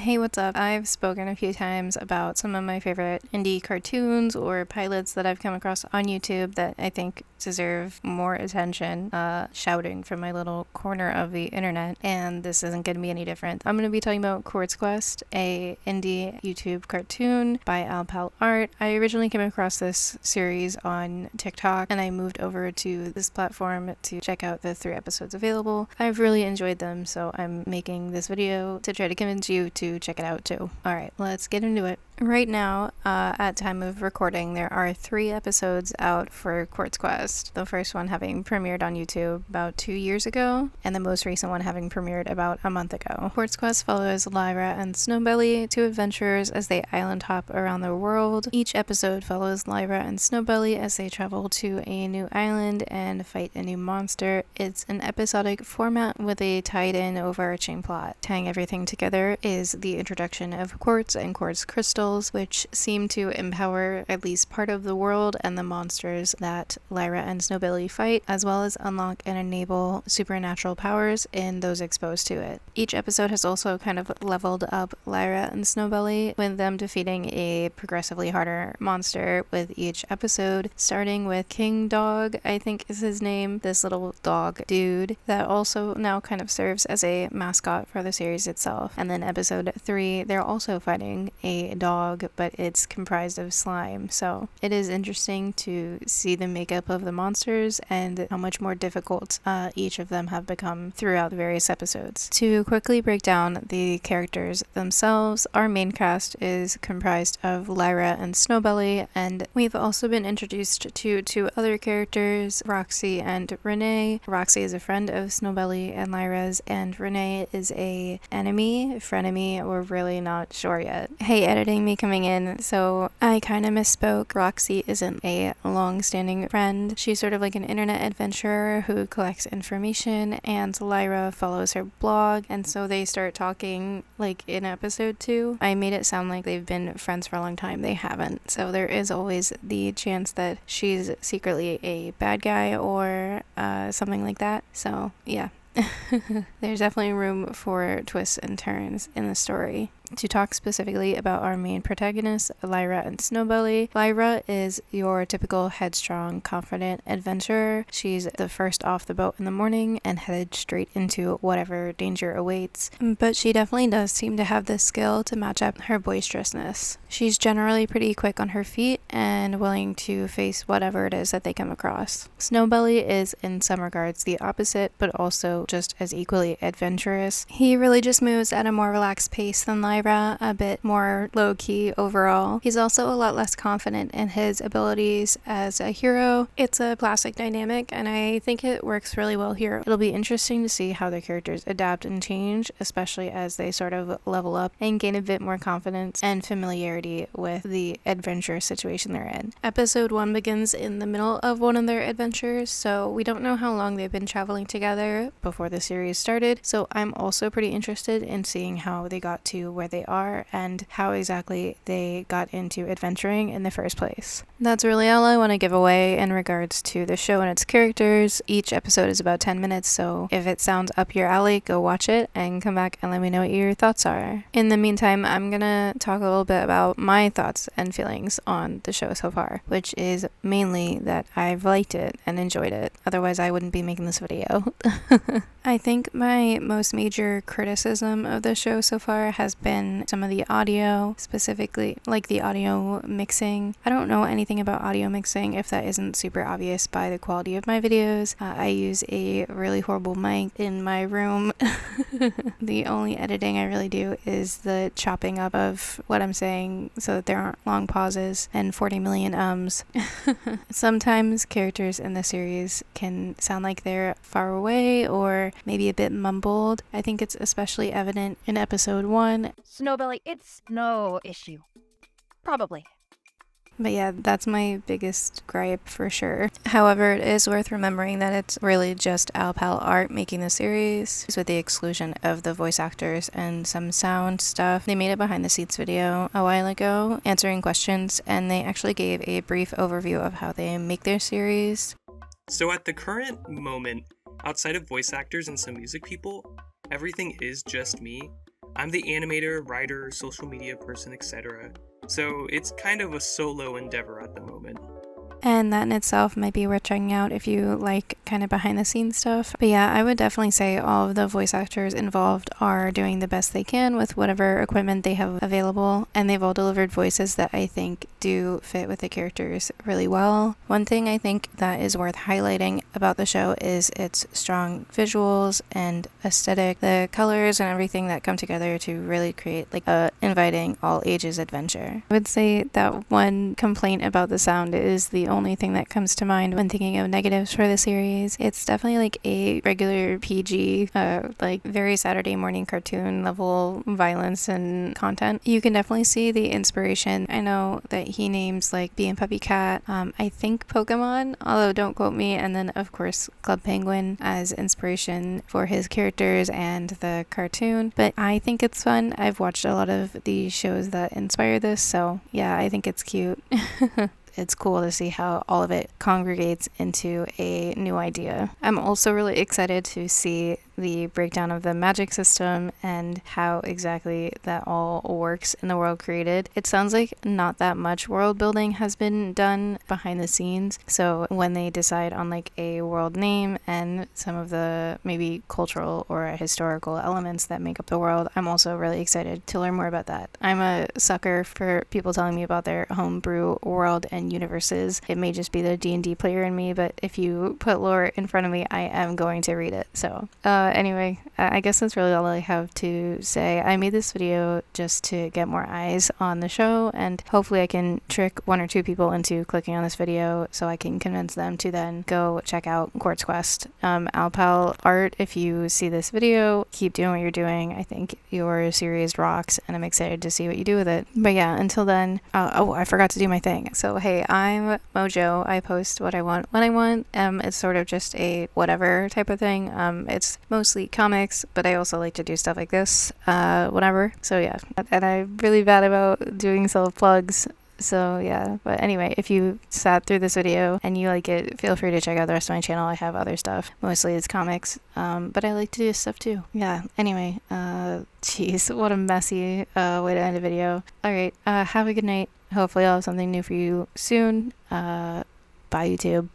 Hey, what's up? I've spoken a few times about some of my favorite indie cartoons or pilots that I've come across on YouTube that I think deserve more attention, shouting from my little corner of the internet, and this isn't going to be any different. I'm going to be talking about Quartz, a indie YouTube cartoon by Alpal Art. I originally came across this series on TikTok, and I moved over to this platform to check out the 3 episodes available. I've really enjoyed them, so I'm making this video to try to convince you to check it out too. Alright, let's get into it. Right now, at time of recording, there are 3 episodes out for Quartz. The first one having premiered on YouTube about 2 years ago, and the most recent one having premiered about a month ago. Quartz follows Lyra and Snowbelly, 2 adventurers, as they island hop around the world. Each episode follows Lyra and Snowbelly as they travel to a new island and fight a new monster. It's an episodic format with a tied-in overarching plot. Tying everything together is the introduction of Quartz and Quartz crystals, which seem to empower at least part of the world and the monsters that Lyra and Snowbelly fight, as well as unlock and enable supernatural powers in those exposed to it. Each episode has also kind of leveled up Lyra and Snowbelly, with them defeating a progressively harder monster with each episode, starting with King Dog, I think is his name, this little dog dude that also now kind of serves as a mascot for the series itself. And then episode 3, they're also fighting a dog, but it's comprised of slime. So it is interesting to see the makeup of the monsters and how much more difficult each of them have become throughout the various episodes. To quickly break down the characters themselves, our main cast is comprised of Lyra and Snowbelly, and we've also been introduced to 2 other characters, Roxy and Renee. Roxy is a friend of Snowbelly and Lyra's, and Renee is a frenemy, we're really not sure yet. Hey, editing me coming in, so I kind of misspoke. Roxy isn't a long-standing friend. She's sort of like an internet adventurer who collects information, and Lyra follows her blog, and so they start talking like in episode 2. I made it sound like they've been friends for a long time. They haven't. So there is always the chance that she's secretly a bad guy or something like that. So yeah. There's definitely room for twists and turns in the story. To talk specifically about our main protagonists, Lyra and Snowbelly. Lyra is your typical headstrong, confident adventurer. She's the first off the boat in the morning and headed straight into whatever danger awaits. But she definitely does seem to have the skill to match up her boisterousness. She's generally pretty quick on her feet and willing to face whatever it is that they come across. Snowbelly is in some regards the opposite, but also just as equally adventurous. He really just moves at a more relaxed pace than Lyra, a bit more low-key overall. He's also a lot less confident in his abilities as a hero. It's a classic dynamic, and I think it works really well here. It'll be interesting to see how the characters adapt and change, especially as they sort of level up and gain a bit more confidence and familiarity with the adventure situation they're in. Episode 1 begins in the middle of one of their adventures, so we don't know how long they've been traveling together before the series started, so I'm also pretty interested in seeing how they got to where they are and how exactly they got into adventuring in the first place. That's really all I want to give away in regards to the show and its characters. Each episode is about 10 minutes, so if it sounds up your alley, go watch it and come back and let me know what your thoughts are. In the meantime, I'm gonna talk a little bit about my thoughts and feelings on the show so far, which is mainly that I've liked it and enjoyed it. Otherwise, I wouldn't be making this video. I think my most major criticism of the show so far has been some of the audio, specifically like the audio mixing. I don't know anything about audio mixing if that isn't super obvious by the quality of my videos. I use a really horrible mic in my room. The only editing I really do is the chopping up of what I'm saying so that there aren't long pauses and 40 million ums. Sometimes characters in the series can sound like they're far away or maybe a bit mumbled. I think it's especially evident in episode 1. Snowbelly, it's no issue. Probably. But yeah, that's my biggest gripe for sure. However, it is worth remembering that it's really just Alpal Art making the series, with the exclusion of the voice actors and some sound stuff. They made a behind the scenes video a while ago answering questions, and they actually gave a brief overview of how they make their series. So at the current moment, outside of voice actors and some music people, everything is just me. I'm the animator, writer, social media person, etc. So it's kind of a solo endeavor at the moment. And that in itself might be worth checking out if you like kind of behind the scenes stuff. But yeah, I would definitely say all of the voice actors involved are doing the best they can with whatever equipment they have available, and they've all delivered voices that I think do fit with the characters really well. One thing I think that is worth highlighting about the show is its strong visuals and aesthetic, the colors and everything that come together to really create like a inviting all ages adventure. I would say that one complaint about the sound is the only thing that comes to mind when thinking of negatives for the series. It's definitely like a regular PG, like very Saturday morning cartoon level violence and content. You can definitely see the inspiration. I know that he names like Bee and Puppy Cat, I think Pokemon, although don't quote me, and then of course Club Penguin as inspiration for his characters and the cartoon. But I think it's fun. I've watched a lot of the shows that inspire this, so yeah, I think it's cute. It's cool to see how all of it congregates into a new idea. I'm also really excited to see the breakdown of the magic system and how exactly that all works in the world created. It sounds like not that much world building has been done behind the scenes, so when they decide on like a world name and some of the maybe cultural or historical elements that make up the world, I'm also really excited to learn more about that. I'm a sucker for people telling me about their homebrew world and universes. It may just be the D&D player in me, but if you put lore in front of me, I am going to read it. So anyway, I guess that's really all I have to say. I made this video just to get more eyes on the show, and hopefully I can trick one or two people into clicking on this video so I can convince them to then go check out Quartz Quest. Alpal Art, if you see this video, keep doing what you're doing. I think your series rocks, and I'm excited to see what you do with it. But yeah, until then, I forgot to do my thing. So hey, I'm Mojo. I post what I want when I want. It's sort of just a whatever type of thing. It's mostly comics, but I also like to do stuff like this whenever. So yeah, and I'm really bad about doing self plugs. So yeah, but anyway, if you sat through this video and you like it, feel free to check out the rest of my channel. I have other stuff. Mostly it's comics, but I like to do this stuff too. Yeah, anyway, jeez, what a messy way to end a video. Alright, have a good night. Hopefully I'll have something new for you soon. Bye YouTube.